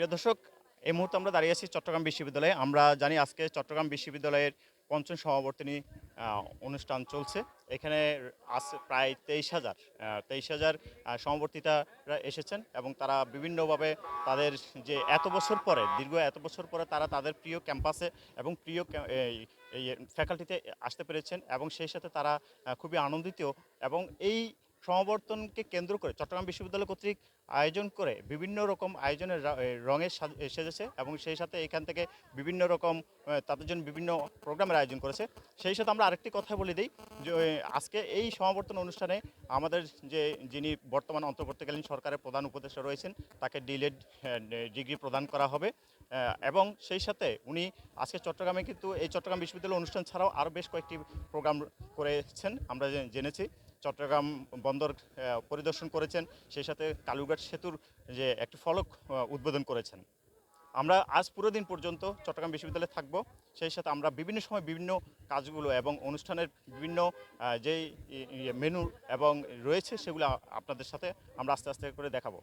প্রিয় দর্শক, এই মুহূর্তে আমরা দাঁড়িয়ে আছি চট্টগ্রাম বিশ্ববিদ্যালয়ে। আমরা জানি আজকে চট্টগ্রাম বিশ্ববিদ্যালয়ের পঞ্চম সমাবর্তনী অনুষ্ঠান চলছে। এখানে আছে প্রায় ২৩,০০০ সমাবর্তিতারা এসেছেন এবং তারা বিভিন্নভাবে তাদের যে এত বছর পরে, দীর্ঘ এত বছর পরে তারা তাদের প্রিয় ক্যাম্পাসে এবং প্রিয় এই ফ্যাকাল্টিতে আসতে পেরেছেন এবং সেই সাথে তারা খুবই আনন্দিত। এবং এই সমাবর্তনকে কেন্দ্র করে চট্টগ্রাম বিশ্ববিদ্যালয় কর্তৃক আয়োজন করে বিভিন্ন রকম আয়োজনের রঙে সেজেছে এবং সেই সাথে এখান থেকে বিভিন্ন রকম তাদের জন্য বিভিন্ন প্রোগ্রামের আয়োজন করেছে। সেই সাথে আমরা আরেকটি কথা বলে দিই যে আজকে এই সমাবর্তন অনুষ্ঠানে আমাদের যিনি বর্তমান অন্তর্বর্তীকালীন সরকারের প্রধান উপদেষ্টা রয়েছেন তাকে ডিএলএড ডিগ্রি প্রদান করা হবে। এবং সেই সাথে উনি আজকে চট্টগ্রামে কিন্তু এই চট্টগ্রাম বিশ্ববিদ্যালয় অনুষ্ঠান ছাড়াও আরও বেশ কয়েকটি প্রোগ্রাম করেছেন আমরা জেনেছি। চট্টগ্রাম বন্দর পরিদর্শন করেছেন, সেই সাথে কালুঘাট সেতুর যে একটি ফলক উদ্বোধন করেছেন। আমরা আজ পুরো দিন পর্যন্ত চট্টগ্রাম বিশ্ববিদ্যালয়ে থাকব। সেই সাথে আমরা বিভিন্ন সময় বিভিন্ন কাজগুলো এবং অনুষ্ঠানের বিভিন্ন যেই মেনু এবং রয়েছে সেগুলো আপনাদের সাথে আমরা আস্তে আস্তে করে দেখাবো।